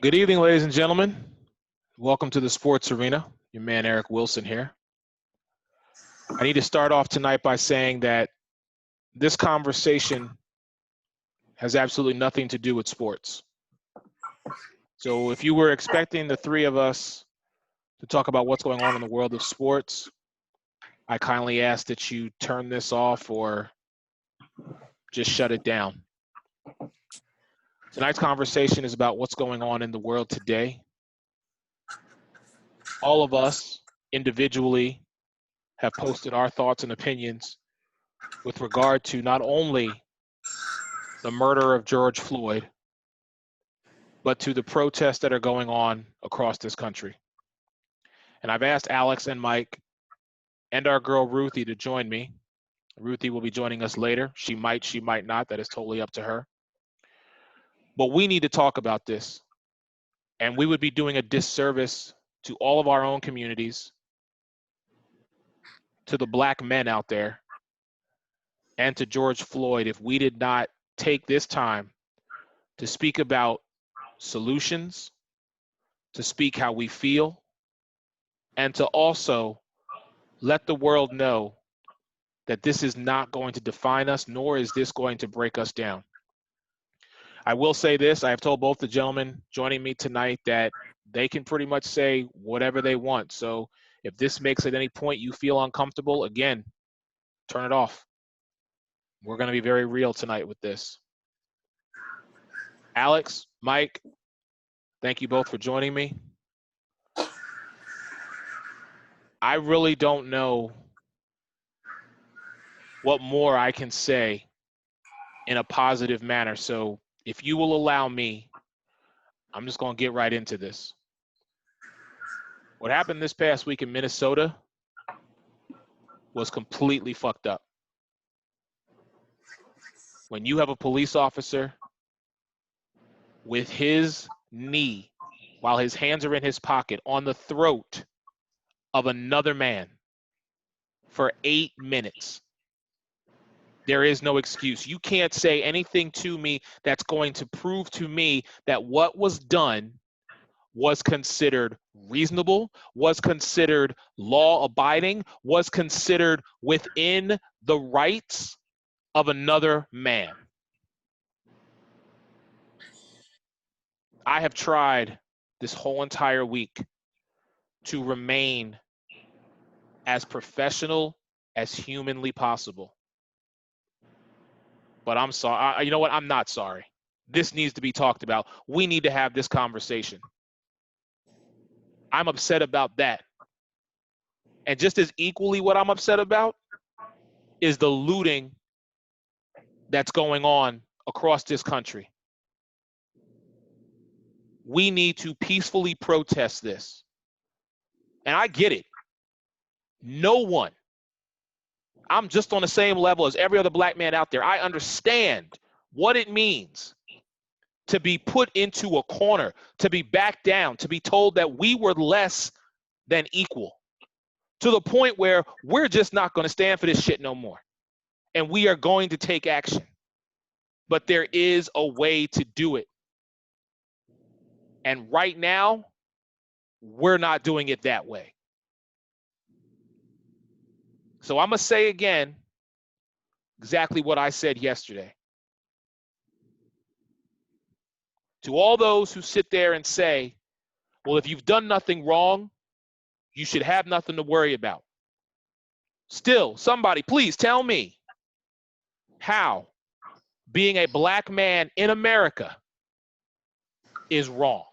Good evening, ladies and gentlemen. Welcome to the Sports Arena. Your man, Eric Wilson here. I need to start off tonight by saying that this conversation has absolutely nothing to do with sports. So if you were expecting the three of us to talk about what's going on in the world of sports, I kindly ask that you turn this off or just shut it down. Tonight's conversation is about what's going on in the world today. All of us individually have posted our thoughts and opinions with regard to not only the murder of George Floyd, but to the protests that are going on across this country. And I've asked Alex and Mike and our girl Ruthie to join me. Ruthie will be joining us later. She might not. That is totally up to her. But we need to talk about this. And we would be doing a disservice to all of our own communities, to the black men out there, and to George Floyd if we did not take this time to speak about solutions, to speak how we feel, and to also let the world know that this is not going to define us, nor is this going to break us down. I will say this, I have told both the gentlemen joining me tonight that they can pretty much say whatever they want. So if this makes at any point you feel uncomfortable, again, turn it off. We're going to be very real tonight with this. Alex, Mike, thank you both for joining me. I really don't know what more I can say in a positive manner. So if you will allow me, I'm just going to get right into this. What happened this past week in Minnesota was completely fucked up. When you have a police officer with his knee, while his hands are in his pocket, on the throat of another man for 8 minutes, there is no excuse. You can't say anything to me that's going to prove to me that what was done was considered reasonable, was considered law-abiding, was considered within the rights of another man. I have tried this whole entire week to remain as professional as humanly possible. But I'm sorry. You know what? I'm not sorry. This needs to be talked about. We need to have this conversation. I'm upset about that. And just as equally what I'm upset about is the looting that's going on across this country. We need to peacefully protest this. And I get it. No one. I'm just on the same level as every other black man out there. I understand what it means to be put into a corner, to be backed down, to be told that we were less than equal, to the point where we're just not going to stand for this shit no more. And we are going to take action. But there is a way to do it. And right now, we're not doing it that way. So I'm going to say again exactly what I said yesterday. To all those who sit there and say, well, if you've done nothing wrong, you should have nothing to worry about. Still, somebody, please tell me how being a black man in America is wrong.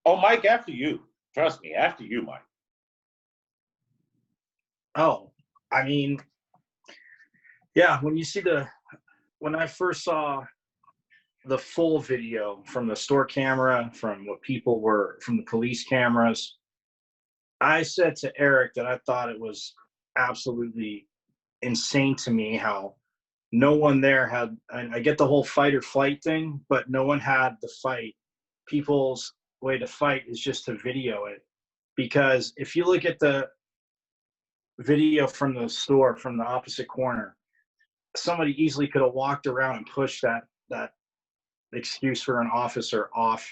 Oh, Mike, after you. Trust me, after you, Mike. Oh, I mean, yeah, when I first saw the full video from the store camera, from the police cameras, I said to Eric that I thought it was absolutely insane to me how no one there had, and I get the whole fight or flight thing, but no one had the fight. People's way to fight is just to video it. Because if you look at the video from the store, from the opposite corner, somebody easily could have walked around and pushed that excuse for an officer off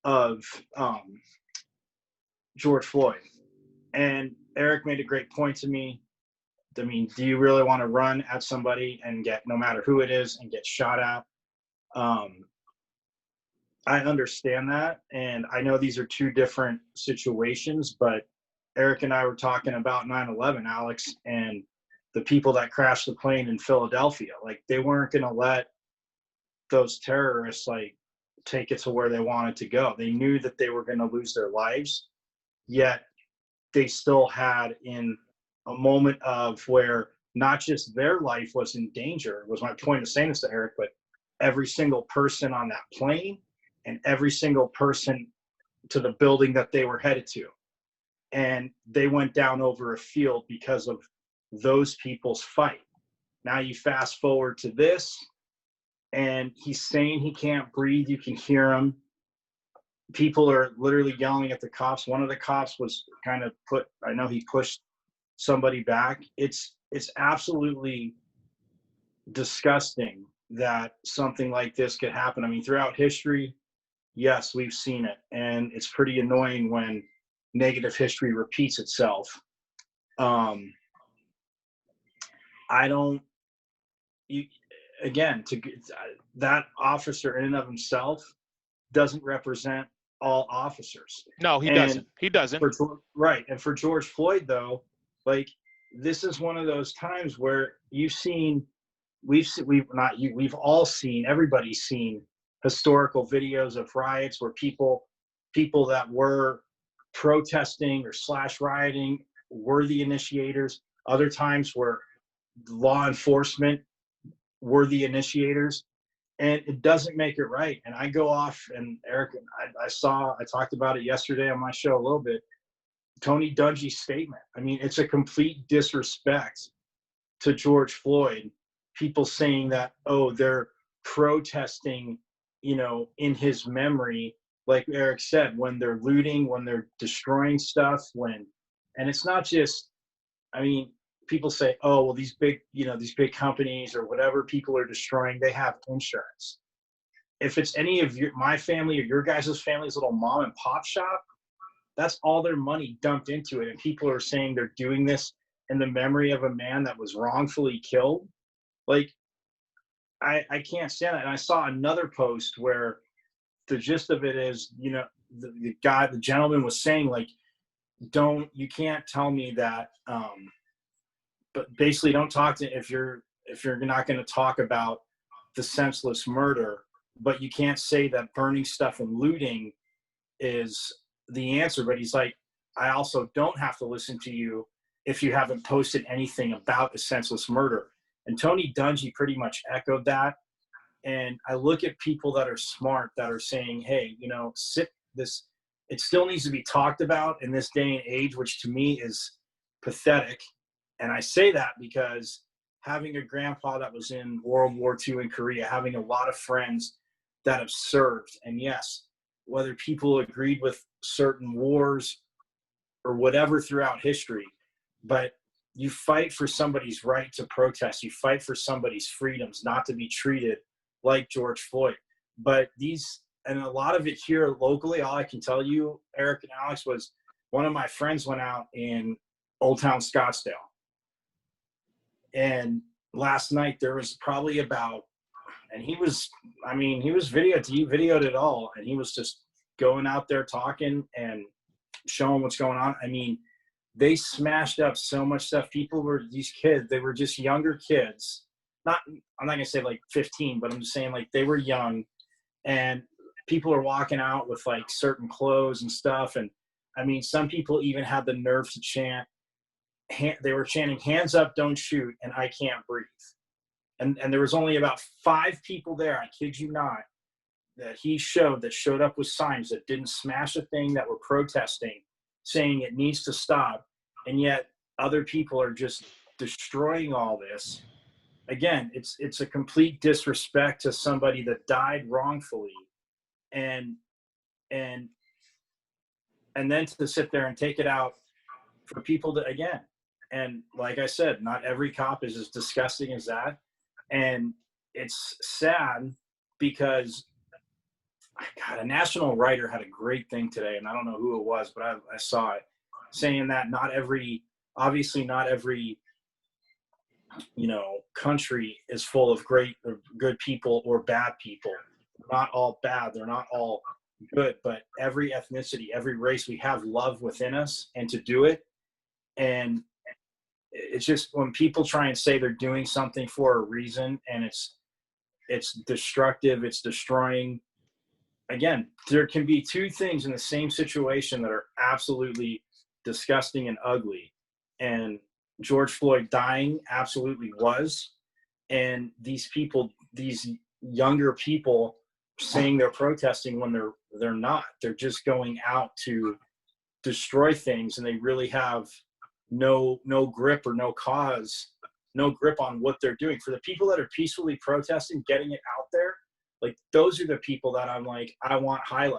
of George Floyd. And Eric made a great point to me. I mean, do you really want to run at somebody and get, no matter who it is, and get shot at? I understand that, and I know these are two different situations, but Eric and I were talking about 9/11, Alex, and the people that crashed the plane in Philadelphia. Like, they weren't going to let those terrorists like take it to where they wanted to go. They knew that they were going to lose their lives, yet they still had, in a moment of where not just their life was in danger, was my point of saying this to Eric, but every single person on that plane and every single person to the building that they were headed to. And they went down over a field because of those people's fight. Now you fast forward to this, and he's saying he can't breathe. You can hear him. People are literally yelling at the cops. One of the cops was kind of I know he pushed somebody back. It's absolutely disgusting that something like this could happen. I mean, throughout history, yes, we've seen it, and it's pretty annoying when negative history repeats itself. That officer in and of himself doesn't represent all officers. No, he doesn't. He doesn't. Right. And for George Floyd, though, like, this is one of those times where everybody's seen historical videos of riots where people that were protesting or / rioting were the initiators. Other times where law enforcement were the initiators, and it doesn't make it right. And I go off, and Eric, I talked about it yesterday on my show a little bit, Tony Dungy's statement. I mean, it's a complete disrespect to George Floyd. People saying that, oh, they're protesting, in his memory, like Eric said, when they're looting, when they're destroying stuff, and it's not just, I mean, people say, oh, well, these big companies or whatever people are destroying, they have insurance. If it's any of my family or your guys' family's little mom and pop shop, that's all their money dumped into it. And people are saying they're doing this in the memory of a man that was wrongfully killed. Like, I can't stand that. And I saw another post where the gist of it is, the gentleman was saying, like, you can't tell me that, but basically don't talk to, if you're not going to talk about the senseless murder, but you can't say that burning stuff and looting is the answer. But he's like, I also don't have to listen to you if you haven't posted anything about a senseless murder. And Tony Dungy pretty much echoed that. And I look at people that are smart, that are saying, hey, it still needs to be talked about in this day and age, which to me is pathetic. And I say that because having a grandpa that was in World War II in Korea, having a lot of friends that have served, and yes, whether people agreed with certain wars or whatever throughout history, but you fight for somebody's right to protest. You fight for somebody's freedoms, not to be treated like George Floyd. But and a lot of it here locally, all I can tell you, Eric and Alex, was one of my friends went out in Old Town Scottsdale. And last night there was probably about, and he videoed it all, and he was just going out there talking and showing what's going on. I mean, they smashed up so much stuff. These kids, they were just younger kids. I'm not gonna say like 15, but I'm just saying, like, they were young, and people are walking out with like certain clothes and stuff. And I mean, some people even had the nerve to chant. They were chanting, "Hands up, don't shoot," and "I can't breathe." And there was only about 5 people there, I kid you not, that he showed up with signs that didn't smash a thing, that were protesting, saying it needs to stop. And yet other people are just destroying all this. Again, it's a complete disrespect to somebody that died wrongfully, and then to sit there and take it out for people to, again, and like I said, not every cop is as disgusting as that, And it's sad because, God, a national writer had a great thing today, and I don't know who it was, but I saw it, saying that obviously not every, country is full of great or good people or bad people. They're not all bad. They're not all good, but every ethnicity, every race, we have love within us, and to do it. And it's just when people try and say they're doing something for a reason, and it's destructive, it's destroying. Again, there can be two things in the same situation that are absolutely disgusting and ugly. And George Floyd dying absolutely was. And these people, these younger people saying they're protesting when they're not. They're just going out to destroy things, and they really have no grip or no grip on what they're doing. For the people that are peacefully protesting, getting it out there, like, those are the people that I'm like, I want highlighted.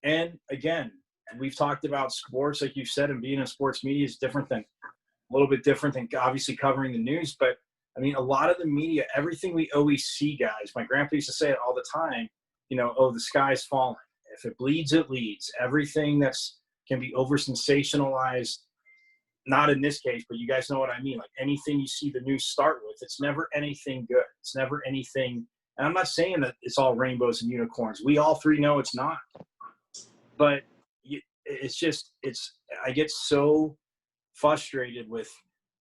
And again, we've talked about sports, like you said, and being in sports media is a little bit different than obviously covering the news. But I mean, a lot of the media, everything we always see, guys, my grandpa used to say it all the time, oh, the sky's falling. If it bleeds, it leads. Everything can be over sensationalized. Not in this case, but you guys know what I mean. Like, anything you see the news start with, it's never anything good. It's never anything. And I'm not saying that it's all rainbows and unicorns. We all three know it's not. But I get so frustrated with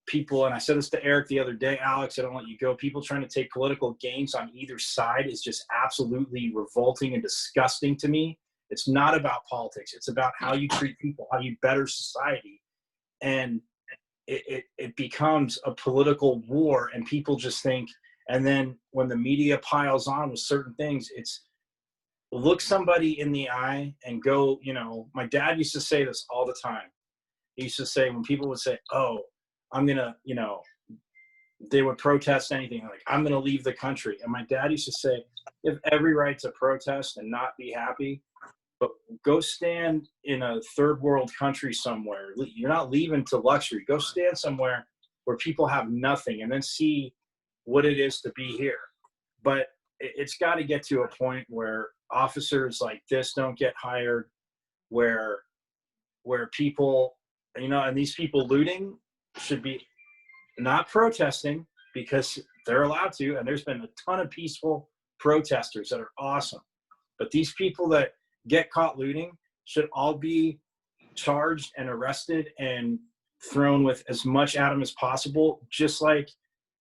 people, and I said this to Eric the other day, Alex, I don't let you go. People trying to take political gains on either side is just absolutely revolting and disgusting to me. It's not about politics. It's about how you treat people, how you better society. And it becomes a political war, and people just think, and then when the media piles on with certain things, it's look somebody in the eye and go, my dad used to say this all the time. He used to say, when people would say, oh, I'm going to, they would protest anything, like, I'm going to leave the country. And my dad used to say, you have every right to protest and not be happy, but go stand in a third world country somewhere. You're not leaving to luxury. Go stand somewhere where people have nothing, and then see what it is to be here. But it's got to get to a point where officers like this don't get hired, where people, and these people looting should be not protesting, because they're allowed to, and there's been a ton of peaceful protesters that are awesome. But these people that get caught looting should all be charged and arrested and thrown with as much at them as possible, just like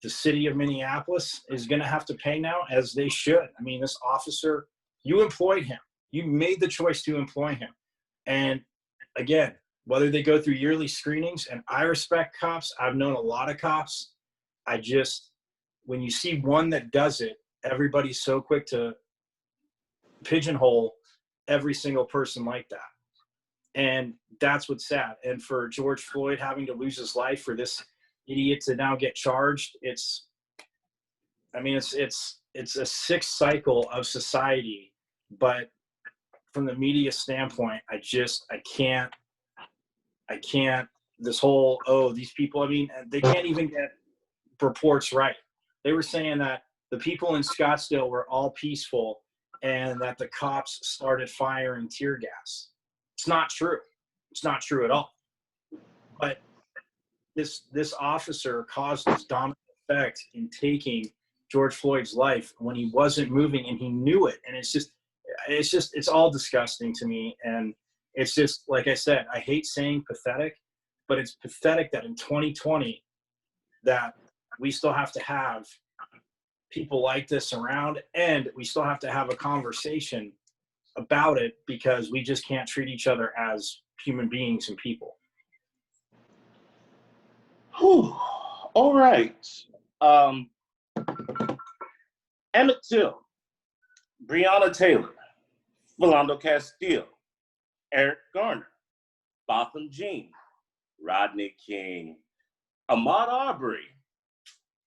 the city of Minneapolis is going to have to pay now, as they should. I mean, this officer, you employed him. You made the choice to employ him. And again, whether they go through yearly screenings, and I respect cops. I've known a lot of cops. When you see one that does it, everybody's so quick to pigeonhole every single person like that. And that's what's sad. And for George Floyd having to lose his life, for this idiot to now get charged, it's a sick cycle of society. But from the media standpoint, I can't, this whole, oh, these people, they can't even get reports right. They were saying that the people in Scottsdale were all peaceful and that the cops started firing tear gas. It's not true. It's not true at all. But this officer caused this domino effect in taking George Floyd's life when he wasn't moving, and he knew it. And it's all disgusting to me. And it's just, like I said, I hate saying pathetic, but it's pathetic that in 2020 that we still have to have people like this around, and we still have to have a conversation about it, because we just can't treat each other as human beings and people. Whew. All right. Emmett Till, Breonna Taylor, Philando Castile, Eric Garner, Botham Jean, Rodney King, Ahmaud Arbery,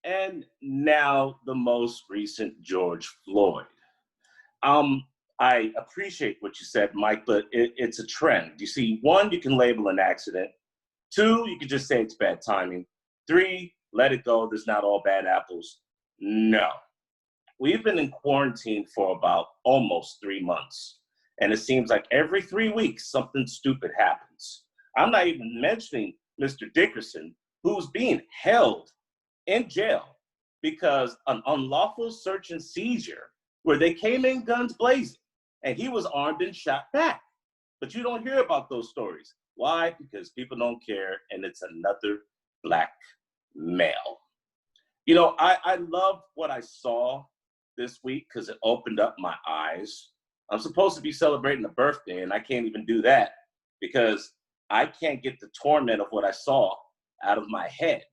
and now the most recent George Floyd. I appreciate what you said, Mike, but it's a trend. You see, 1, you can label an accident. 2, you can just say it's bad timing. 3, let it go. There's not all bad apples. No. We've been in quarantine for about almost 3 months. And it seems like every 3 weeks, something stupid happens. I'm not even mentioning Mr. Dickerson, who's being held in jail because an unlawful search and seizure where they came in guns blazing and he was armed and shot back. But you don't hear about those stories. Why? Because people don't care, and it's another black male. You know, I loved what I saw this week because it opened up my eyes. I'm supposed to be celebrating a birthday, and I can't even do that because I can't get the torment of what I saw out of my head.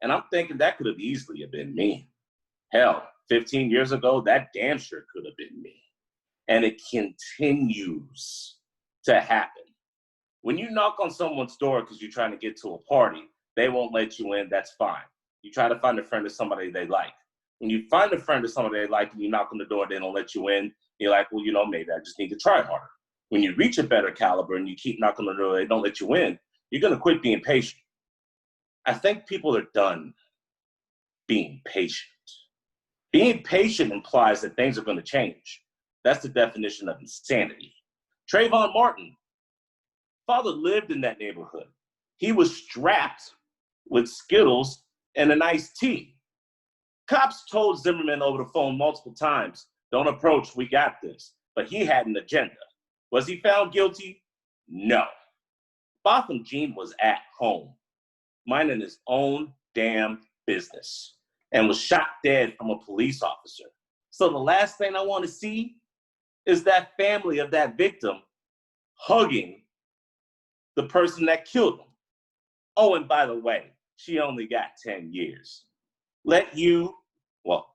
And I'm thinking that could have easily have been me. Hell, 15 years ago, that damn sure could have been me. And it continues to happen. When you knock on someone's door because you're trying to get to a party, they won't let you in, that's fine. You try to find a friend of somebody they like. When you find a friend of somebody they like and you knock on the door, they don't let you in, you're like, well, you know, maybe I just need to try harder. When you reach a better caliber and you keep knocking on the door, they don't let you in, you're going to quit being patient. I think people are done being patient. Being patient implies that things are going to change. That's the definition of insanity. Trayvon Martin, father lived in that neighborhood. He was strapped with Skittles and an iced tea. Cops told Zimmerman over the phone multiple times, don't approach, we got this. But he had an agenda. Was he found guilty? No. Botham Jean was at home, minding his own damn business, and was shot dead from a police officer. So the last thing I want to see is that family of that victim hugging the person that killed him. Oh, and by the way, she only got 10 years. Let you, well,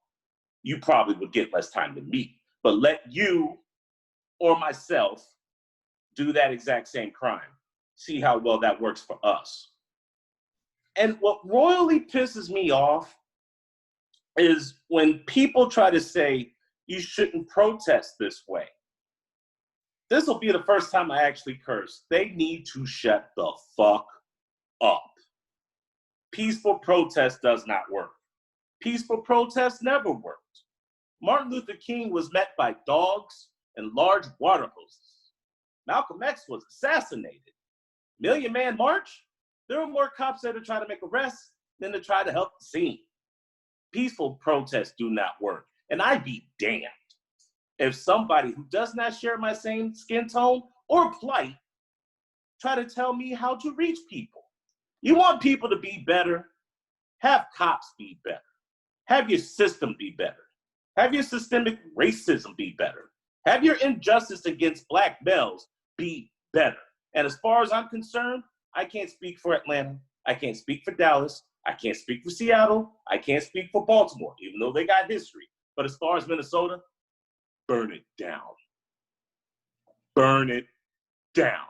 you probably would get less time than me, but let you or myself do that exact same crime. See how well that works for us. And what royally pisses me off is when people try to say you shouldn't protest this way. This will be the first time I actually curse. They need to shut the fuck up. Peaceful protest does not work. Peaceful protest never worked. Martin Luther King was met by dogs and large water hoses. Malcolm X was assassinated. Million Man March, there were more cops there to try to make arrests than to try to help the scene. Peaceful protests do not work. And I'd be damned if somebody who does not share my same skin tone or plight try to tell me how to reach people. You want people to be better? Have cops be better. Have your system be better. Have your systemic racism be better. Have your injustice against black males be better. And as far as I'm concerned, I can't speak for Atlanta. I can't speak for Dallas. I can't speak for Seattle. I can't speak for Baltimore, even though they got history. But as far as Minnesota, burn it down. Burn it down.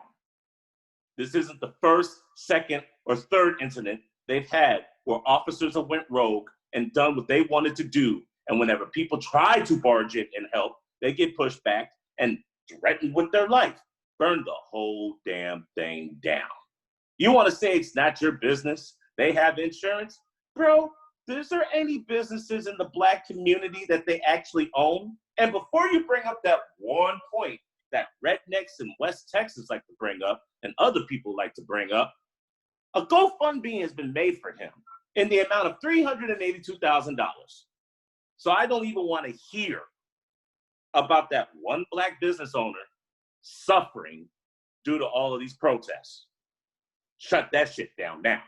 This isn't the first, second, or third incident they've had where officers have went rogue and done what they wanted to do. And whenever people try to barge in and help, they get pushed back and threatened with their life. Burn the whole damn thing down. You want to say it's not your business? They have insurance? Bro, is there any businesses in the black community that they actually own? And before you bring up that one point that rednecks in West Texas like to bring up and other people like to bring up, a GoFundMe has been made for him in the amount of $382,000. So I don't even want to hear about that one black business owner suffering due to all of these protests. Shut that shit down now.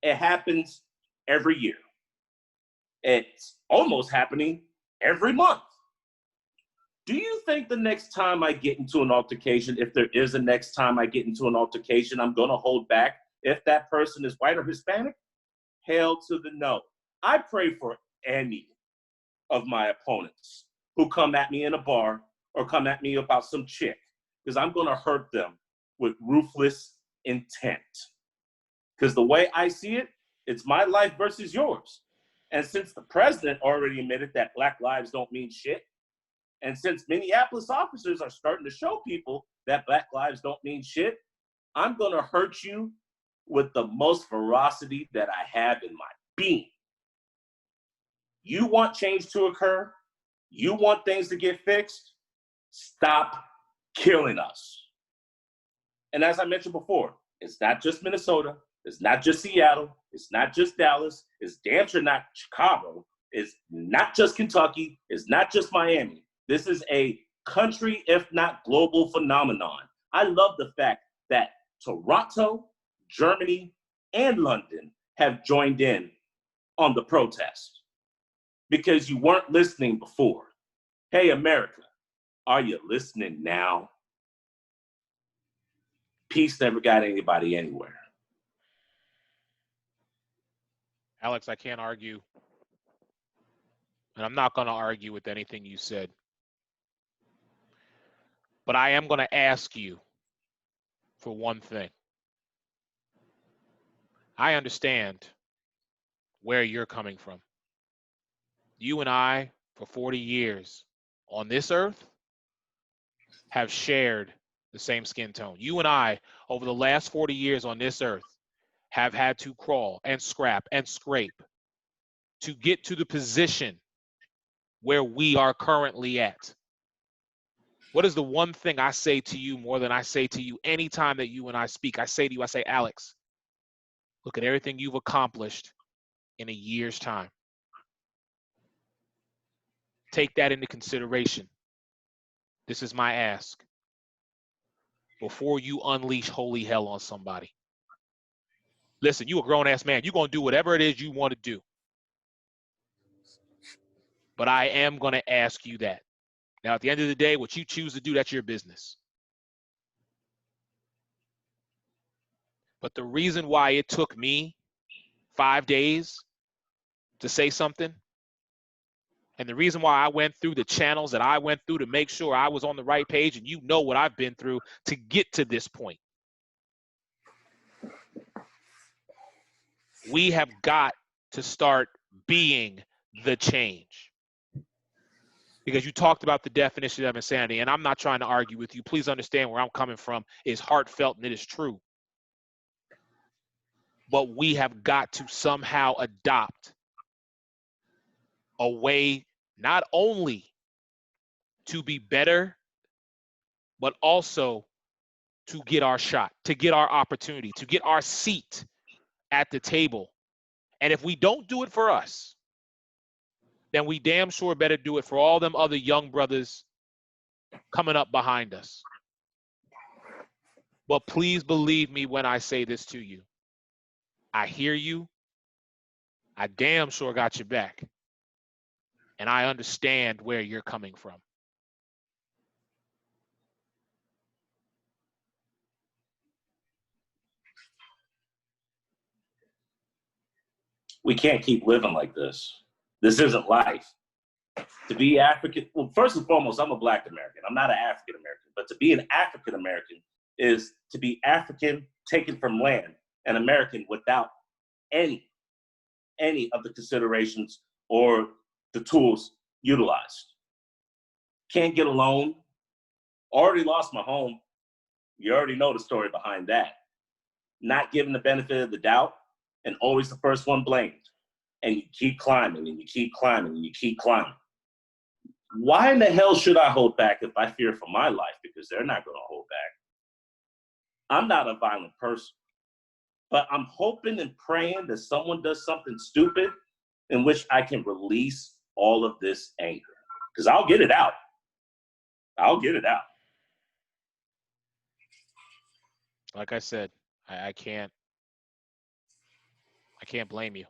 It happens every year. It's almost happening every month. Do you think the next time I get into an altercation, if there is a next time I get into an altercation, I'm going to hold back if that person is white or Hispanic? Hell to the no. I pray for any of my opponents who come at me in a bar or come at me about some chick, because I'm going to hurt them with ruthless intent. Because the way I see it, it's my life versus yours. And since the president already admitted that black lives don't mean shit, and since Minneapolis officers are starting to show people that black lives don't mean shit, I'm going to hurt you with the most ferocity that I have in my being. You want change to occur? You want things to get fixed? Stop killing us. And as I mentioned before, it's not just Minnesota. It's not just Seattle. It's not just Dallas. It's damn sure not Chicago. It's not just Kentucky. It's not just Miami. This is a country, if not global phenomenon. I love the fact that Toronto, Germany, and London have joined in on the protest because you weren't listening before. Hey, America, are you listening now? Peace never got anybody anywhere. Alex, I can't argue, and I'm not going to argue with anything you said. But I am going to ask you for one thing. I understand where you're coming from. You and I, for 40 years on this earth, have shared the same skin tone. You and I, over the last 40 years on this earth, have had to crawl and scrap and scrape to get to the position where we are currently at. What is the one thing I say to you more than I say to you anytime that you and I speak? I say to you, I say, Alex, look at everything you've accomplished in a year's time. Take that into consideration. This is my ask. Before you unleash holy hell on somebody. Listen, you a grown-ass man. You're going to do whatever it is you want to do. But I am going to ask you that. Now, at the end of the day, what you choose to do, that's your business. But the reason why it took me 5 days to say something, and the reason why I went through the channels that I went through to make sure I was on the right page, and you know what I've been through to get to this point. We have got to start being the change. Because you talked about the definition of insanity, and I'm not trying to argue with you. Please understand where I'm coming from is heartfelt and it is true. But we have got to somehow adopt a way not only to be better, but also to get our shot, to get our opportunity, to get our seat at the table. And if we don't do it for us, then we damn sure better do it for all them other young brothers coming up behind us. But please believe me when I say this to you. I hear you. I damn sure got your back. And I understand where you're coming from. We can't keep living like this. This isn't life. To be African, well, first and foremost, I'm a Black American. I'm not an African American. But to be an African American is to be African taken from land and American without any of the considerations or the tools utilized. Can't get a loan. Already lost my home. You already know the story behind that. Not given the benefit of the doubt and always the first one blamed. And you keep climbing and you keep climbing and you keep climbing. Why in the hell should I hold back if I fear for my life? Because they're not going to hold back. I'm not a violent person. But I'm hoping and praying that someone does something stupid in which I can release all of this anger. Because I'll get it out. I'll get it out. Like I said, I can't blame you.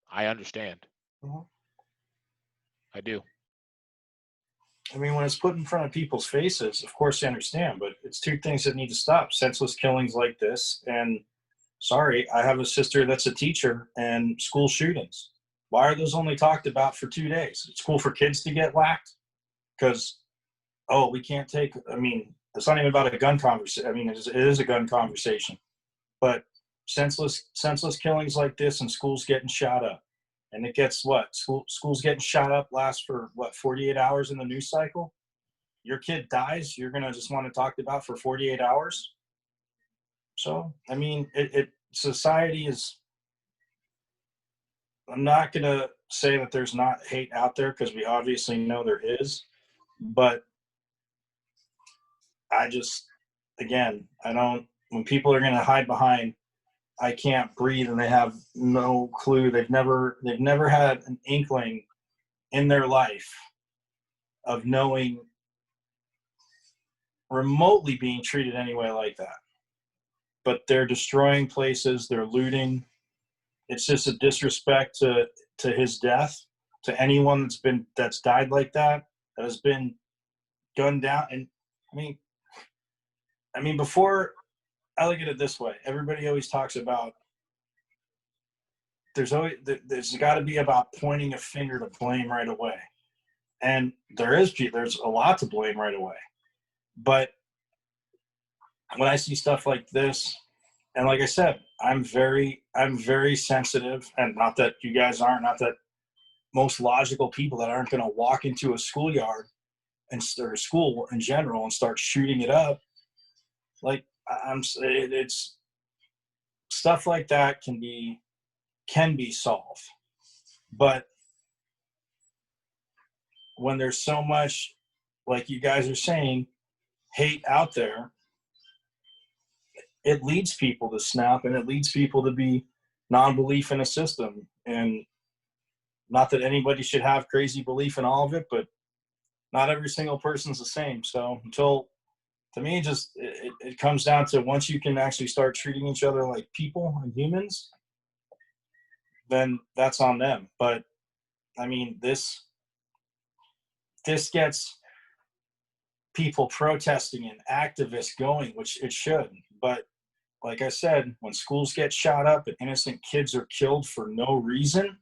I understand. Mm-hmm. I do. I mean, when it's put in front of people's faces, of course they understand, but it's two things that need to stop. Senseless killings like this, and sorry, I have a sister that's a teacher, and school shootings. Why are those only talked about for 2 days? It's cool for kids to get whacked? Because, oh, we can't take, I mean, it's not even about a gun conversation. I mean, it is a gun conversation. But senseless killings like this and schools getting shot up. And it gets what? Schools getting shot up lasts for, 48 hours in the news cycle? Your kid dies, you're going to just want to talk about for 48 hours? So, I mean, society is, I'm not going to say that there's not hate out there, because we obviously know there is. But I just, again, I don't, when people are going to hide behind, I can't breathe, and they have no clue. They've never had an inkling in their life of knowing remotely being treated anyway like that. But they're destroying places, they're looting. It's just a disrespect to his death, to anyone that's died like that has been gunned down. And I mean, before, I look at it this way. Everybody always talks about there's got to be about pointing a finger to blame right away. And there's a lot to blame right away. But when I see stuff like this, and like I said, I'm very sensitive, and not that you guys aren't, not that most logical people that aren't going to walk into a schoolyard or a school in general and start shooting it up. Like, it's stuff like that can be solved. But when there's so much, like you guys are saying, hate out there, it leads people to snap, and it leads people to be non-belief in a system. And not that anybody should have crazy belief in all of it, but not every single person's the same. So to me, just it comes down to, once you can actually start treating each other like people and humans, then that's on them. But I mean, this gets people protesting and activists going, which it should. But like I said, when schools get shot up and innocent kids are killed for no reason,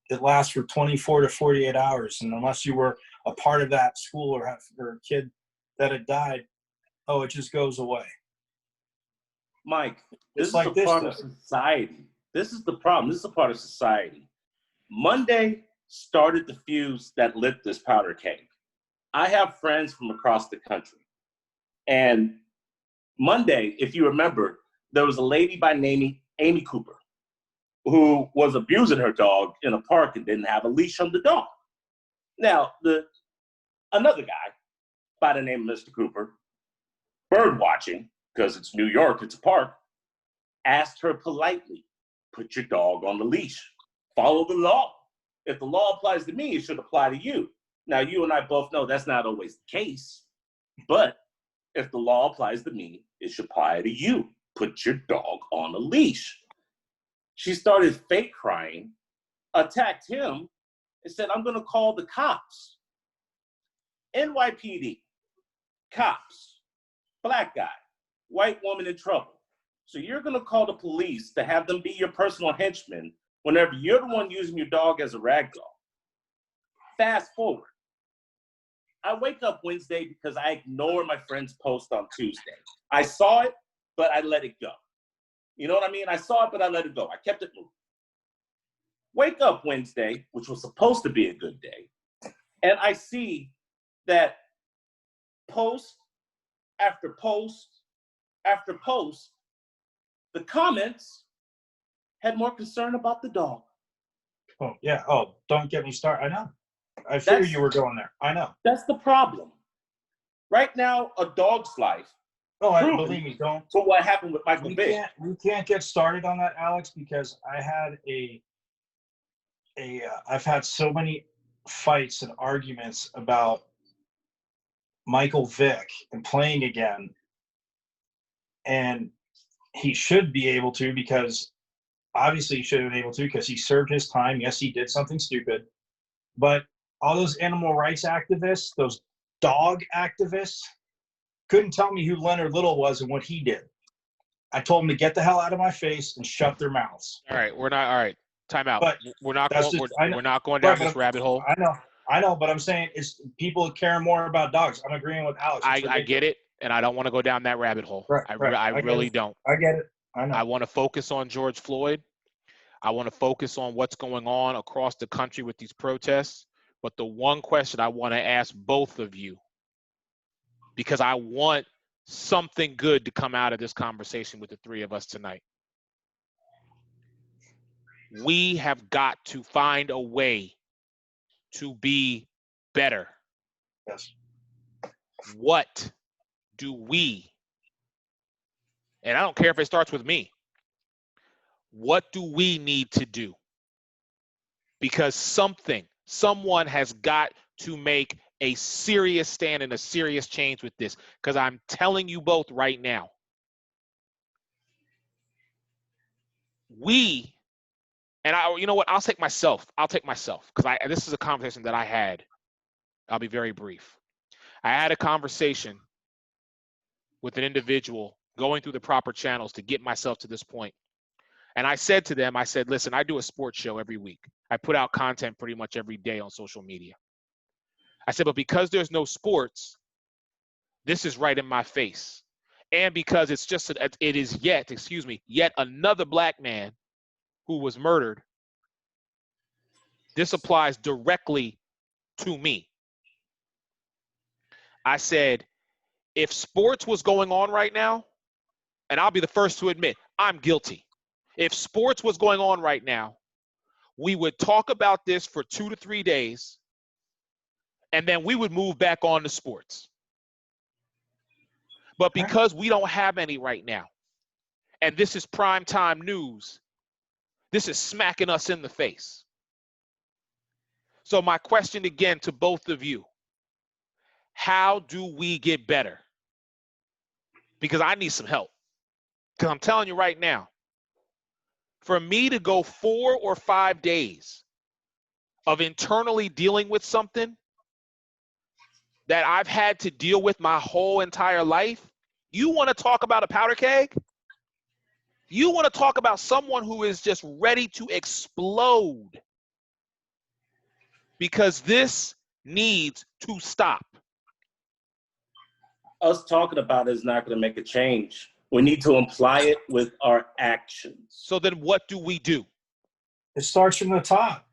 it lasts for 24 to 48 hours. And unless you were a part of that school or a kid that had died, it just goes away. Mike, this is a part of society. This is the problem. This is a part of society. Monday started the fuse that lit this powder keg. I have friends from across the country. And Monday, if you remember, there was a lady by name Amy Cooper who was abusing her dog in a park and didn't have a leash on the dog. Now, another guy by the name of Mr. Cooper, bird watching, because it's New York, it's a park, asked her politely, put your dog on the leash, follow the law. If the law applies to me, it should apply to you. Now, you and I both know that's not always the case, but if the law applies to me, it should apply to you. Put your dog on a leash. She started fake crying, attacked him, and said, I'm going to call the cops. NYPD, cops, black guy, white woman in trouble. So you're going to call the police to have them be your personal henchmen whenever you're the one using your dog as a rag doll. Fast forward. I wake up Wednesday because I ignored my friend's post on Tuesday. I saw it, but I let it go. You know what I mean? I saw it, but I let it go. I kept it moving. Wake up Wednesday, which was supposed to be a good day, and I see that post after post after post, the comments had more concern about the dog. Oh, yeah. Oh, don't get me started. I know. I figured you were going there. I know. That's the problem. Right now, a dog's life. Oh, believe me, don't. For what happened with Michael Vick. We can't get started on that, Alex, because I had I've had so many fights and arguments about Michael Vick and playing again, and he should be able to, because obviously he should have been able to, because he served his time. Yes, he did something stupid, but all those animal rights activists, those dog activists, couldn't tell me who Leonard Little was and what he did. I told them to get the hell out of my face and shut their mouths. All right. Time out. But we're not going down this rabbit hole. I know, but I'm saying it's people care more about dogs. I'm agreeing with Alex. I get it, and I don't want to go down that rabbit hole. I really don't. I get it. I know. I want to focus on George Floyd. I want to focus on what's going on across the country with these protests. But the one question I want to ask both of you, because I want something good to come out of this conversation with the three of us tonight. We have got to find a way to be better. Yes. What do we, and I don't care if it starts with me, what do we need to do? Because someone has got to make a serious stand and a serious change with this. Because I'm telling you both right now, you know what? I'll take myself because this is a conversation that I had. I'll be very brief. I had a conversation with an individual going through the proper channels to get myself to this point. And I said to them, listen, I do a sports show every week. I put out content pretty much every day on social media. I said, but because there's no sports, this is right in my face. And because it is yet another black man who was murdered, this applies directly to me. I said, if sports was going on right now, and I'll be the first to admit, I'm guilty. If sports was going on right now, we would talk about this for 2 to 3 days, and then we would move back on to sports. But because we don't have any right now, and this is primetime news, this is smacking us in the face. So my question again to both of you, how do we get better? Because I need some help. Because I'm telling you right now, for me to go 4 or 5 days of internally dealing with something that I've had to deal with my whole entire life, you want to talk about a powder keg? You want to talk about someone who is just ready to explode? Because this needs to stop. Us talking about it is not going to make a change. We need to imply it with our actions. So then what do we do? It starts from the top.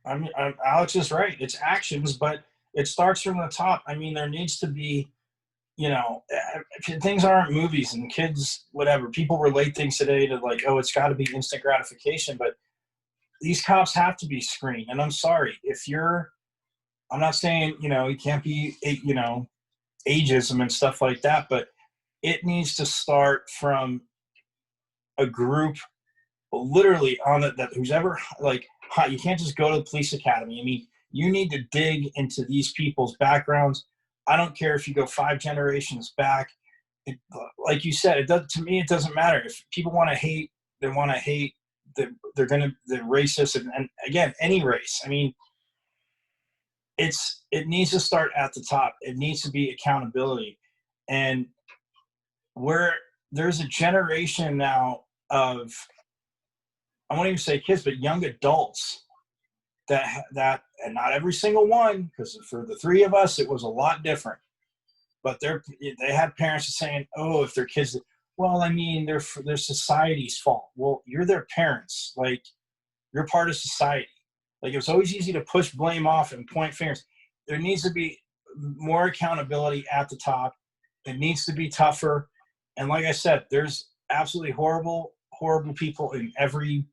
Alex is right. It's actions, but it starts from the top. I mean, there needs to be, things aren't movies and kids, whatever. People relate things today to like, oh, it's got to be instant gratification, but these cops have to be screened. And I'm sorry, I'm not saying, it can't be, ageism and stuff like that, but it needs to start from a group literally on it that who's ever you can't just go to the police academy. I mean, you need to dig into these people's backgrounds. I don't care if you go 5 generations back. Like you said, to me, it doesn't matter. If people want to hate, they want to hate. They're the racist, and again, any race. I mean, it needs to start at the top. It needs to be accountability, and where there's a generation now of, I won't even say kids, but young adults that and not every single one, because for the 3 of us, it was a lot different. But they had parents saying, oh, if their kids, well, I mean, they're society's fault. Well, you're their parents. Like, you're part of society. Like, it was always easy to push blame off and point fingers. There needs to be more accountability at the top. It needs to be tougher. And like I said, there's absolutely horrible, horrible people in every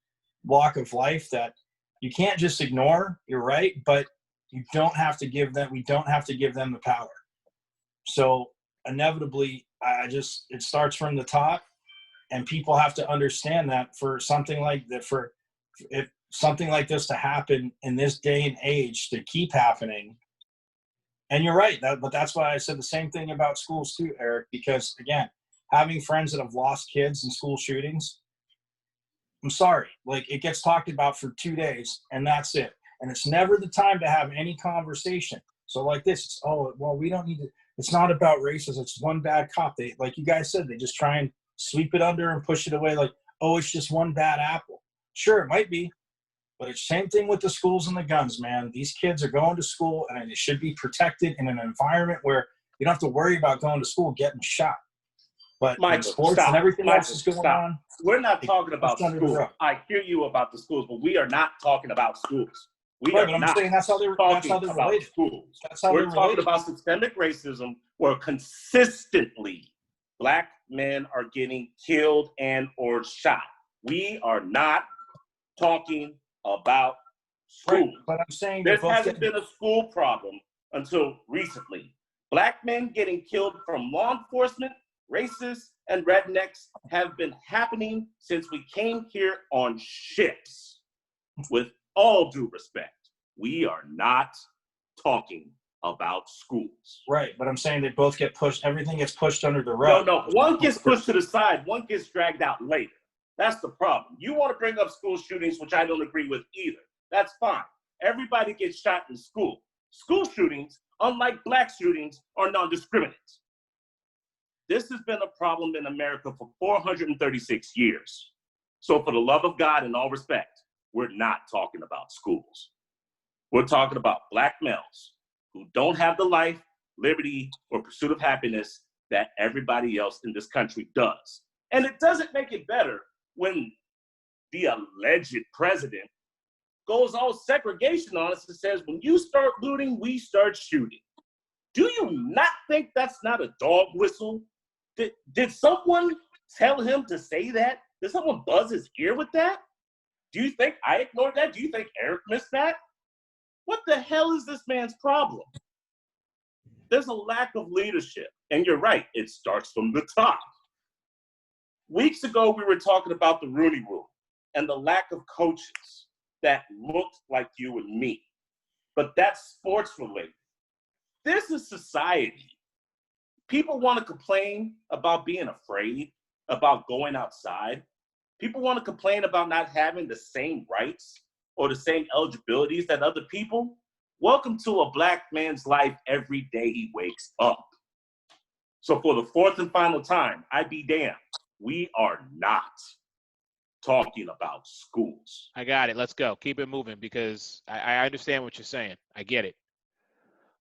walk of life that you can't just ignore. You're right, but we don't have to give them the power. So inevitably, it starts from the top, and people have to understand that for something like that, if something like this to happen in this day and age, to keep happening. And you're right, but that's why I said the same thing about schools too, Eric, because again, having friends that have lost kids in school shootings, I'm sorry, like, it gets talked about for 2 days and that's it. And it's never the time to have any conversation. So like this, it's, oh, well, we don't need to, it's not about racism. It's one bad cop. They, like you guys said, they just try and sweep it under and push it away. Like, oh, it's just one bad apple. Sure, it might be, but it's same thing with the schools and the guns, man. These kids are going to school and they should be protected in an environment where you don't have to worry about going to school getting shot. But Michael, sports stop. and everything Michael, else is going stop. on. We're not talking about schools. I hear you about the schools, but we are not talking about schools. Right, but I'm saying that's how they're related. Schools. That's how we're talking about systemic racism, where consistently Black men are getting killed and or shot. We are not talking about Right, schools. but I'm saying This hasn't been a school problem until recently. Black men getting killed from law enforcement, racists, and rednecks have been happening since we came here on ships. With all due respect, we are not talking about schools. Right, but I'm saying they both get pushed. Everything gets pushed under the rug. No, one gets pushed to the side, one gets dragged out later. That's the problem. You want to bring up school shootings, which I don't agree with either. That's fine. Everybody gets shot in school. School shootings, unlike black shootings, are non-discriminate. This has been a problem in America for 436 years. So for the love of God and all respect, we're not talking about schools. We're talking about black males who don't have the life, liberty, or pursuit of happiness that everybody else in this country does. And it doesn't make it better when the alleged president goes all segregation on us and says, when you start looting, we start shooting. Do you not think that's not a dog whistle? Did someone tell him to say that? Did someone buzz his ear with that? Do you think I ignored that? Do you think Eric missed that? What the hell is this man's problem? There's a lack of leadership. And you're right, it starts from the top. Weeks ago, we were talking about the Rooney Rule and the lack of coaches that looked like you and me. But that's sports related. This is society. People want to complain about being afraid, about going outside. People want to complain about not having the same rights or the same eligibilities that other people. Welcome to a black man's life every day he wakes up. So for the fourth and final time, I be damned, we are not talking about schools. I got it. Let's go. Keep it moving because I understand what you're saying. I get it.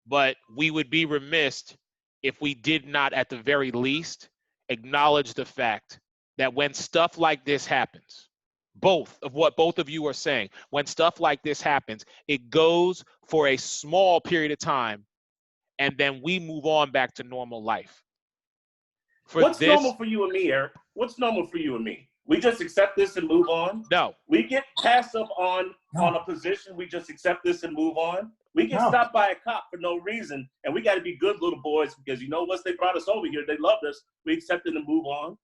But we would be remiss if we did not, at the very least, acknowledge the fact that when stuff like this happens, both of what both of you are saying, when stuff like this happens, it goes for a small period of time, and then we move on back to normal life. What's normal for you and me, Eric? What's normal for you and me? We just accept this and move on? No. We get passed up on a position, we just accept this and move on? We get stopped by a cop for no reason, and we got to be good little boys because you know once they brought us over here, they loved us. We accepted and move on.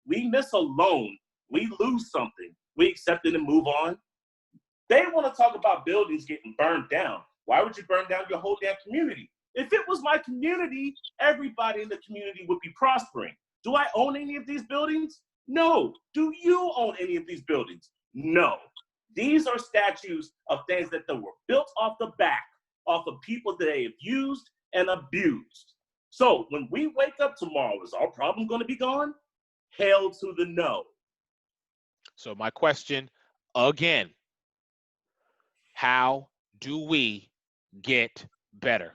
We miss a loan. We lose something. We accept it and move on. They want to talk about buildings getting burned down. Why would you burn down your whole damn community? If it was my community, everybody in the community would be prospering. Do I own any of these buildings? No. Do you own any of these buildings? No. These are statues of things that were built off the back, off of people that they have used and abused. So when we wake up tomorrow, is our problem going to be gone? Hell to the no. So my question again, how do we get better?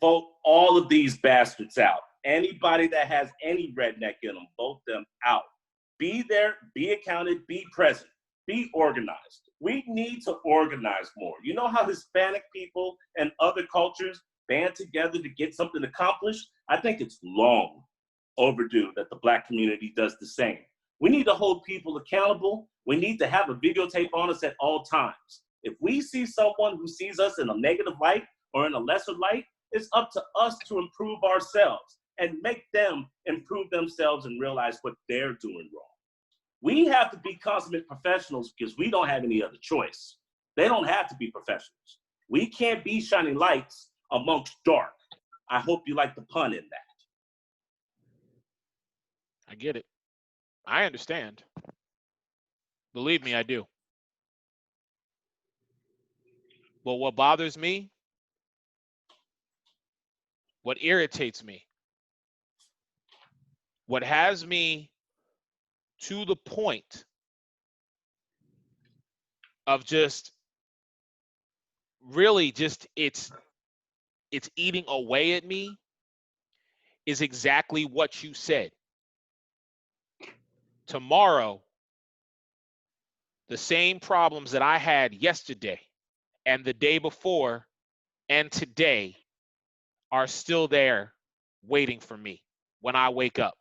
Vote all of these bastards out. Anybody that has any redneck in them, vote them out. Be there, be accounted, be present, be organized. We need to organize more. You know how Hispanic people and other cultures band together to get something accomplished? I think it's long overdue that the black community does the same. We need to hold people accountable. We need to have a videotape on us at all times. If we see someone who sees us in a negative light or in a lesser light, it's up to us to improve ourselves and make them improve themselves and realize what they're doing wrong. We have to be consummate professionals because we don't have any other choice. They don't have to be professionals. We can't be shining lights amongst dark. I hope you like the pun in that. I get it. I understand. Believe me, I do. But what bothers me, what irritates me, what has me to the point of just really just it's eating away at me is exactly what you said. Tomorrow, the same problems that I had yesterday and the day before and today are still there waiting for me when I wake up.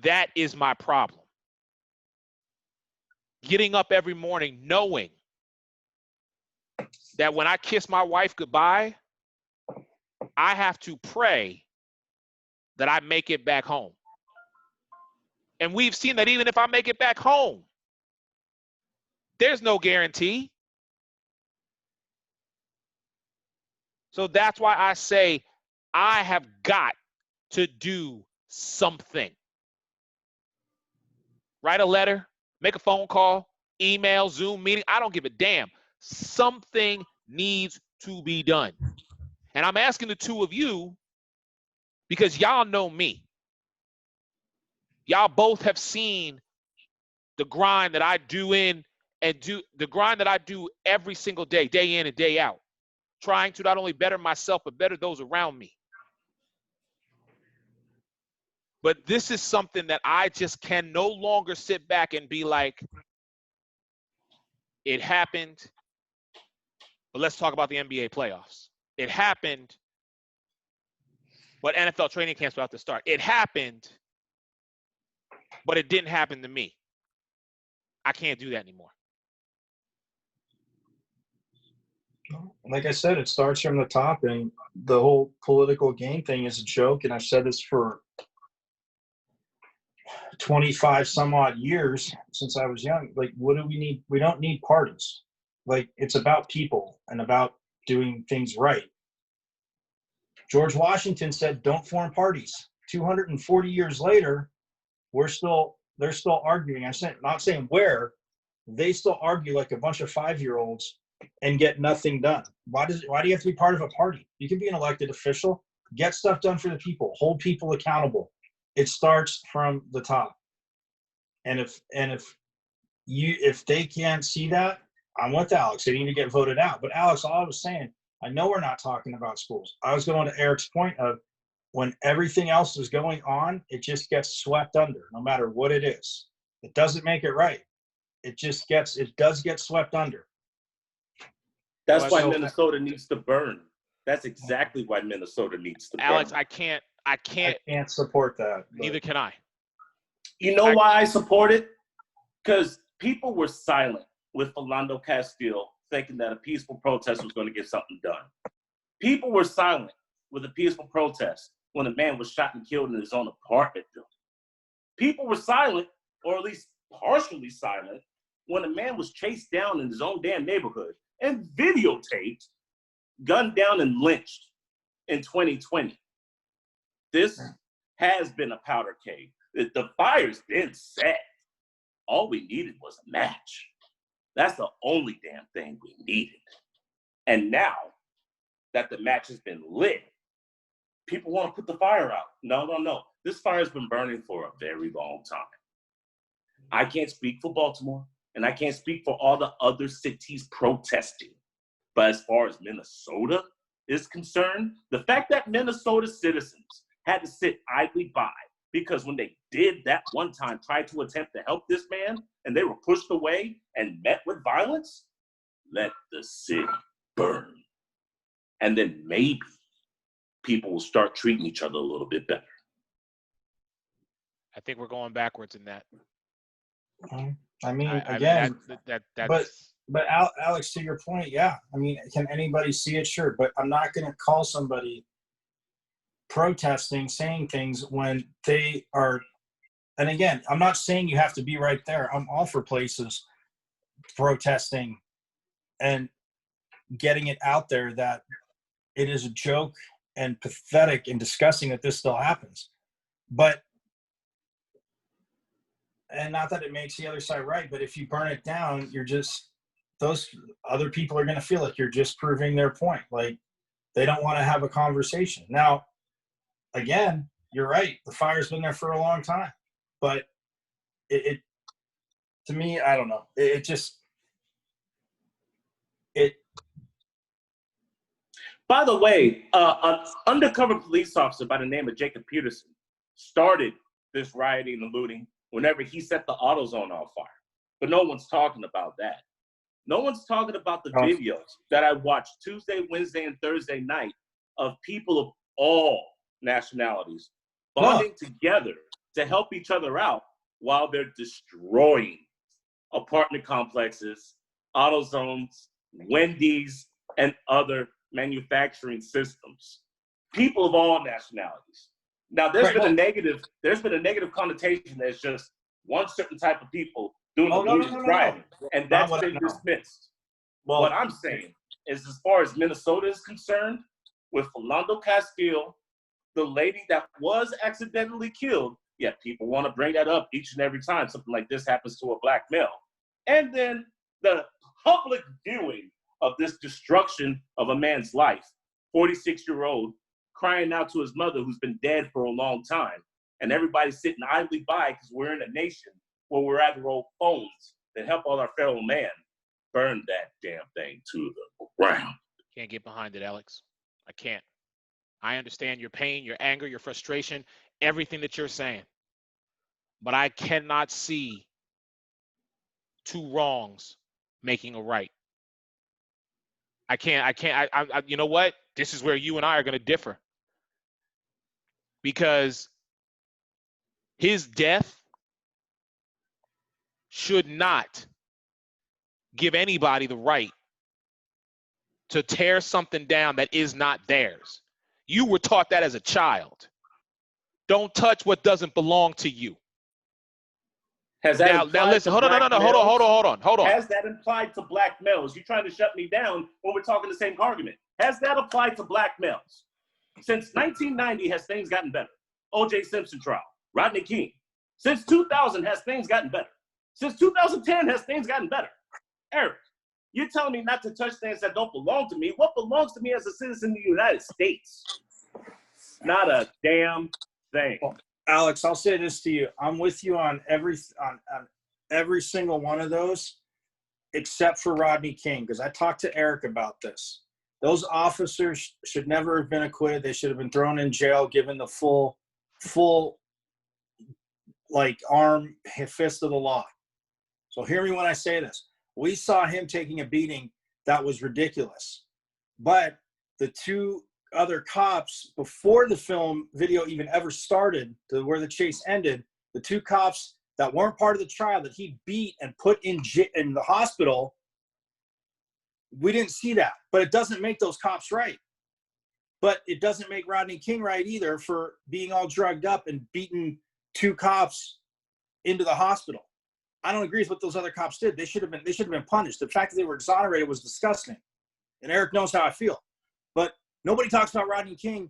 That is my problem. getting up every morning knowing that when I kiss my wife goodbye, I have to pray that I make it back home. And we've seen that even if I make it back home, there's no guarantee. So that's why I say I have got to do something. Write a letter, make a phone call, email, Zoom meeting. I don't give a damn. Something needs to be done. And I'm asking the two of you because y'all know me. Y'all both have seen the grind that I do the grind that I do every single day, day in and day out, trying to not only better myself, but better those around me. But this is something that I just can no longer sit back and be like, it happened, but let's talk about the NBA playoffs. It happened, but NFL training camp's about to start. It happened, but it didn't happen to me. I can't do that anymore. Like I said, it starts from the top, and the whole political game thing is a joke. And I've said this for 25 some odd years since I was young. Like, what do we need? We don't need parties. Like, it's about people and about doing things right. George Washington said, don't form parties. 240 years later, they're still arguing. I'm not saying where, they still argue like a bunch of 5-year-olds and get nothing done. Why do you have to be part of a party? You can be an elected official, get stuff done for the people, hold people accountable. It starts from the top. And if they can't see that, I'm with Alex. They need to get voted out. But Alex, all I was saying, I know we're not talking about schools. I was going to Eric's point of when everything else is going on, it just gets swept under, no matter what it is. It doesn't make it right. It does get swept under. That's why Minnesota needs to burn. That's exactly why Minnesota needs to burn. Alex, I can't support that. Neither can I. You know why I support it? Because people were silent with Philando Castile thinking that a peaceful protest was going to get something done. People were silent with a peaceful protest when a man was shot and killed in his own apartment building. People were silent, or at least partially silent, when a man was chased down in his own damn neighborhood and videotaped, gunned down and lynched in 2020. This has been a powder keg. The fire's been set. All we needed was a match. That's the only damn thing we needed. And now that the match has been lit, people want to put the fire out. No. This fire has been burning for a very long time. I can't speak for Baltimore, and I can't speak for all the other cities protesting. But as far as Minnesota is concerned, the fact that Minnesota citizens had to sit idly by because when they did that one time, tried to attempt to help this man, and they were pushed away and met with violence, let the city burn. And then maybe people will start treating each other a little bit better. I think we're going backwards in that. I mean, again, that's... But Alex, to your point, yeah. I mean, can anybody see it? Sure. But I'm not going to call somebody protesting, saying things when they are, and again, I'm not saying you have to be right there. I'm all for places protesting and getting it out there that it is a joke and pathetic and disgusting that this still happens. But, and not that it makes the other side right, but if you burn it down, you're just, those other people are going to feel like you're just proving their point. Like they don't want to have a conversation. Now, again, you're right. The fire's been there for a long time, but it to me, I don't know. By the way, an undercover police officer by the name of Jacob Peterson started this rioting and looting whenever he set the AutoZone on fire. But no one's talking about that. No one's talking about the videos that I watched Tuesday, Wednesday, and Thursday night of people of all nationalities bonding together to help each other out while they're destroying apartment complexes, AutoZones, Wendy's, and other manufacturing systems. People of all nationalities. Now, there's been a negative connotation that's just one certain type of people doing the looting driving, and that's been dismissed. Well, what I'm saying is, as far as Minnesota is concerned, with Philando Castile, the lady that was accidentally killed, yet people want to bring that up each and every time something like this happens to a black male. And then the public viewing of this destruction of a man's life, 46-year-old crying out to his mother who's been dead for a long time, and everybody's sitting idly by because we're in a nation where we're at our old phones that help all our fellow man. Burn that damn thing to the ground. Can't get behind it, Alex. I can't. I understand your pain, your anger, your frustration, everything that you're saying. But I cannot see two wrongs making a right. I can't. You know what? This is where you and I are going to differ. Because his death should not give anybody the right to tear something down that is not theirs. You were taught that as a child. Don't touch what doesn't belong to you. Now listen, hold on. Has that applied to black males? You're trying to shut me down when we're talking the same argument. Has that applied to black males? Since 1990, has things gotten better? O.J. Simpson trial, Rodney King. Since 2000, has things gotten better? Since 2010, has things gotten better? Eric, you're telling me not to touch things that don't belong to me. What belongs to me as a citizen of the United States? Not a damn thing. Well, Alex, I'll say this to you. I'm with you on every single one of those, except for Rodney King, because I talked to Eric about this. Those officers should never have been acquitted. They should have been thrown in jail, given the full like arm fist of the law. So hear me when I say this. We saw him taking a beating that was ridiculous. But the two other cops, before the film video even ever started, to where the chase ended, the two cops that weren't part of the trial that he beat and put in the hospital, we didn't see that. But it doesn't make those cops right. But it doesn't make Rodney King right either for being all drugged up and beating two cops into the hospital. I don't agree with what those other cops did. They should have been punished. The fact that they were exonerated was disgusting. And Eric knows how I feel. But nobody talks about Rodney King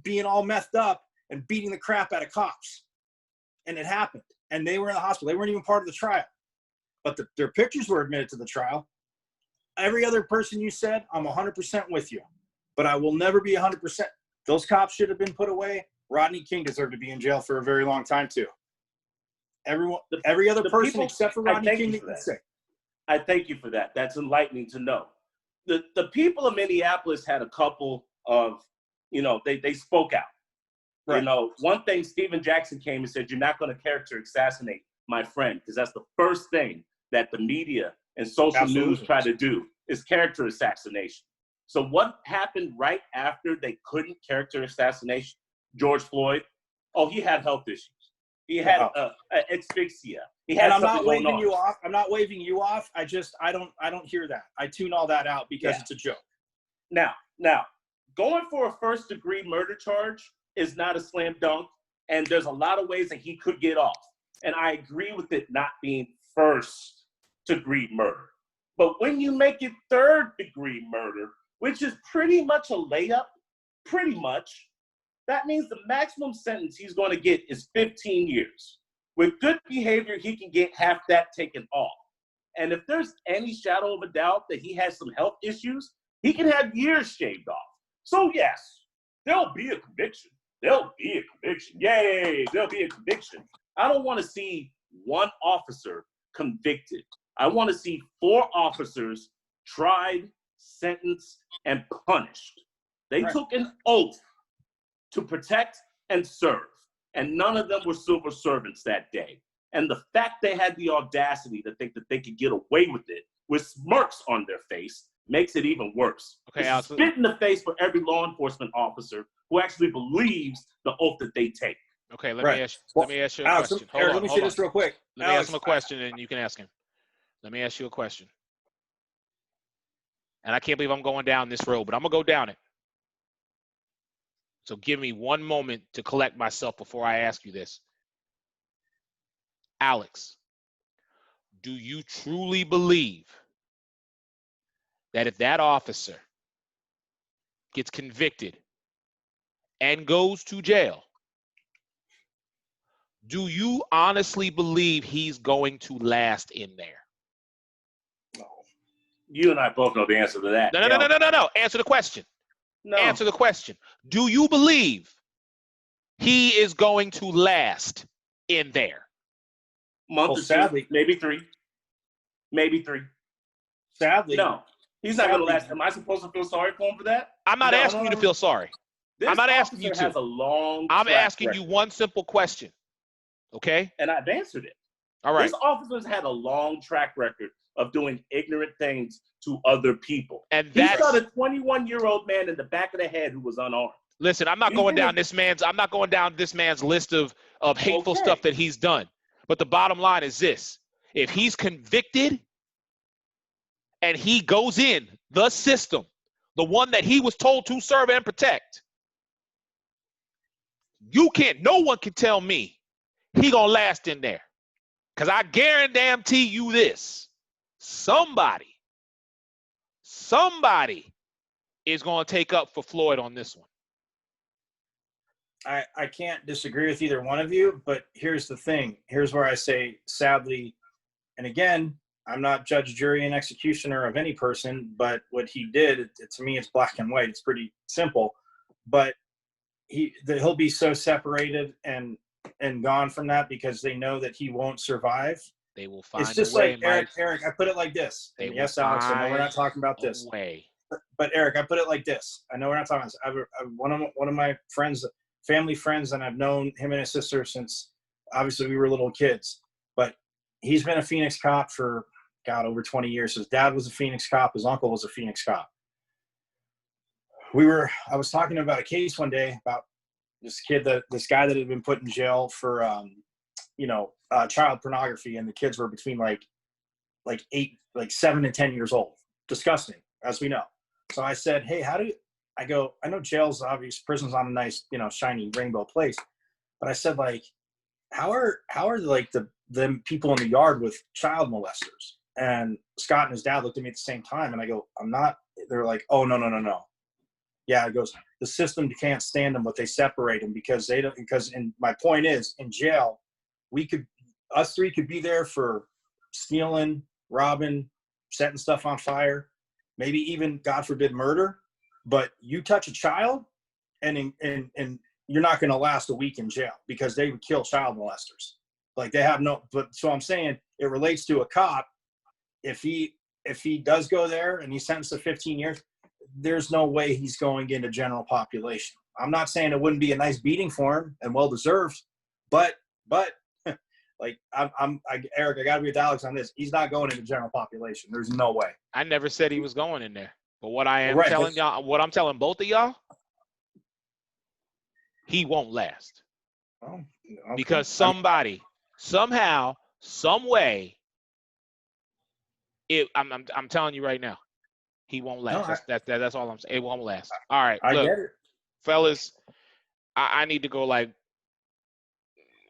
being all messed up and beating the crap out of cops. And it happened. And they were in the hospital. They weren't even part of the trial. But their pictures were admitted to the trial. Every other person you said, I'm 100% with you. But I will never be 100%. Those cops should have been put away. Rodney King deserved to be in jail for a very long time, too. Every other person people, except for Rodney King that say. I thank you for that. That's enlightening to know. The people of Minneapolis had a couple of, they spoke out. Right. One thing, Stephen Jackson came and said, you're not going to character assassinate my friend, because that's the first thing that the media and social news try to do is character assassination. So what happened right after they couldn't character assassination George Floyd? Oh, he had health issues. He had asphyxia. He had I'm not waving you off. I'm not waving you off. I don't hear that. I tune all that out because it's a joke. Now, going for a first-degree murder charge is not a slam dunk, and there's a lot of ways that he could get off. And I agree with it not being first-degree murder. But when you make it third-degree murder, which is pretty much a layup, that means the maximum sentence he's going to get is 15 years. With good behavior, he can get half that taken off. And if there's any shadow of a doubt that he has some health issues, he can have years shaved off. So yes, there'll be a conviction. Yay, there'll be a conviction. I don't want to see one officer convicted. I want to see 4 officers tried, sentenced, and punished. They took an oath to protect and serve, and none of them were civil servants that day. And the fact they had the audacity to think that they could get away with it with smirks on their face makes it even worse. Okay, Alex, spit in the face for every law enforcement officer who actually believes the oath that they take. Okay, let me ask you a Alex, question. Hold on, let me say this real quick. Let me ask him a question, and you can ask him. Let me ask you a question. And I can't believe I'm going down this road, but I'm going to go down it. So give me one moment to collect myself before I ask you this. Alex, do you truly believe that if that officer gets convicted and goes to jail, do you honestly believe he's going to last in there? No. You and I both know the answer to that. No. Answer the question. No. Answer the question. Do you believe he is going to last in there? Month or sadly, two, maybe three. Maybe three. Sadly. No. He's not going to last. Am I supposed to feel sorry for him for that? I'm not asking you to feel sorry. I'm not asking you to. Has a long I'm asking you one simple question. Okay? And I've answered it. All right. This officer's had a long track record of doing ignorant things to other people. And he shot a 21-year-old man in the back of the head who was unarmed. Listen, I'm not going down this man's list of hateful stuff that he's done. But the bottom line is this. If he's convicted and he goes in the system, the one that he was told to serve and protect, no one can tell me he gonna last in there. Because I guarantee you this, somebody is gonna take up for Floyd on this one. I can't disagree with either one of you, but here's the thing. Here's where I say, sadly, and again, I'm not judge, jury, and executioner of any person, but what he did, to me, it's black and white. It's pretty simple. But he'll be so separated and gone from that because they know that he won't survive. They will find it's just a way, like Eric, I put it like this. Yes, Alex, I know we're not talking about this. But Eric, I put it like this. I know we're not talking about this. One of my friends, family friends, and I've known him and his sister since obviously we were little kids. But he's been a Phoenix cop for over 20 years. His dad was a Phoenix cop. His uncle was a Phoenix cop. I was talking about a case one day about this guy that had been put in jail for, child pornography, and the kids were between like 7 and 10 years old. Disgusting, as we know. So I said, hey, I know jail's obvious, prison's not a nice, shiny rainbow place. But I said, like, how are like the people in the yard with child molesters? And Scott and his dad looked at me at the same time, and I go, I'm not. They're like, oh, no. Yeah, it goes, the system can't stand them, but they separate them because they don't. And my point is, in jail, us three could be there for stealing, robbing, setting stuff on fire, maybe even, God forbid, murder. But you touch a child, and you're not going to last a week in jail because they would kill child molesters. Like, they have no. But so I'm saying it relates to a cop. If he does go there and he's sentenced to 15 years, there's no way he's going into general population. I'm not saying it wouldn't be a nice beating for him and well deserved, but like Eric, I gotta be with Alex on this. He's not going into general population. There's no way. I never said he was going in there, but what I am telling y'all, what I'm telling both of y'all, he won't last. Oh, okay. Because somebody, somehow, some way, I'm telling you right now, he won't last. No, that's all I'm saying. It won't last. All right, I look, get it, fellas. I need to go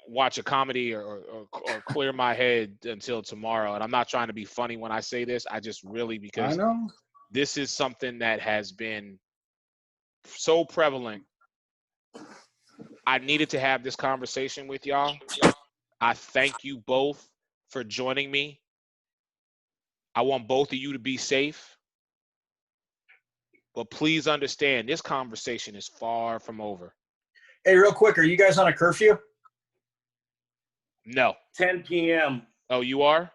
watch a comedy or clear my head until tomorrow. And I'm not trying to be funny when I say this. I just really, because I know this is something that has been so prevalent. I needed to have this conversation with y'all. I thank you both for joining me. I want both of you to be safe. But please understand, this conversation is far from over. Hey, real quick, are you guys on a curfew? No. 10 p.m. Oh, you are?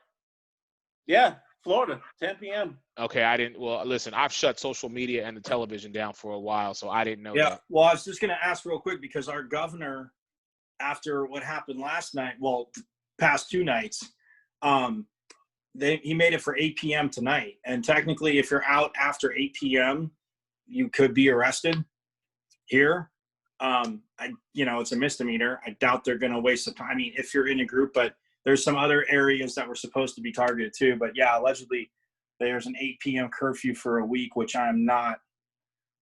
Yeah, Florida, 10 p.m. Okay, I didn't. Well, listen, I've shut social media and the television down for a while, so I didn't know that. Well, I was just going to ask real quick because our governor, after what happened last night, past 2 nights, he made it for 8 p.m. tonight. And technically, if you're out after 8 p.m., you could be arrested here. It's a misdemeanor. I doubt they're going to waste the time. I mean, if you're in a group, but there's some other areas that were supposed to be targeted too. But yeah, allegedly there's an 8 p.m. curfew for a week, which I'm not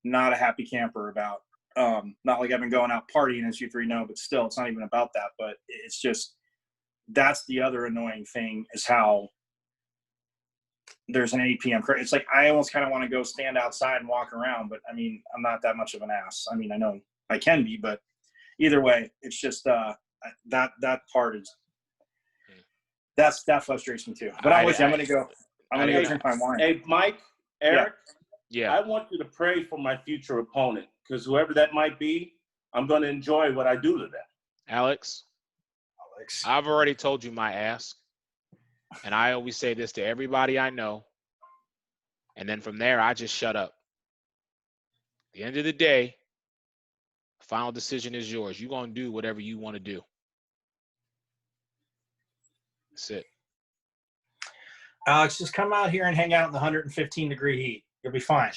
a happy camper about. Not like I've been going out partying, as you three know, but still, it's not even about that. But it's just, that's the other annoying thing, is how there's an 8 p.m. It's like, I almost kind of want to go stand outside and walk around, but I mean, I'm not that much of an ass. I mean, I know I can be, but either way, it's just that part is, that frustrates me too. But I'm with you. I'm gonna go drink my wine. Hey, Mike, Eric. Yeah. I want you to pray for my future opponent, because whoever that might be, I'm going to enjoy what I do to them. Alex, I've already told you my ask, and I always say this to everybody I know, and then from there, I just shut up. At the end of the day, final decision is yours. You're going to do whatever you want to do. That's it. Alex, just come out here and hang out in the 115-degree heat. You'll be fine.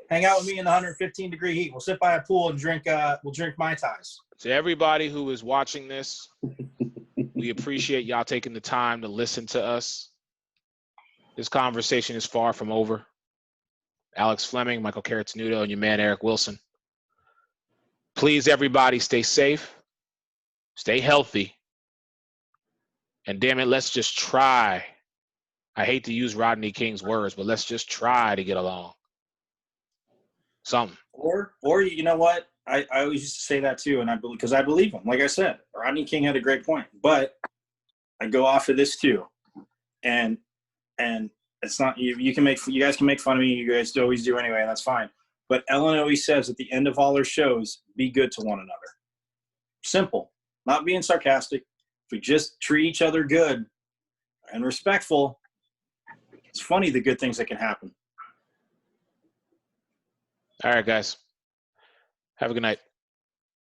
Hang out with me in the 115-degree heat. We'll sit by a pool and drink. We'll drink Mai Tais. To everybody who is watching this, we appreciate y'all taking the time to listen to us. This conversation is far from over. Alex Fleming, Michael Caratanudo, and your man Eric Wilson. Please, everybody, stay safe, stay healthy, and damn it, let's just try. I hate to use Rodney King's words, but let's just try to get along. Something. Or you know what? I always used to say that too, and because I believe him. Like I said, Rodney King had a great point, but I go off of this too, and it's not you guys can make fun of me. You guys always do anyway, and that's fine. But Ellen always says at the end of all her shows, be good to one another. Simple, not being sarcastic. If we just treat each other good and respectful, it's funny the good things that can happen. All right, guys. Have a good night.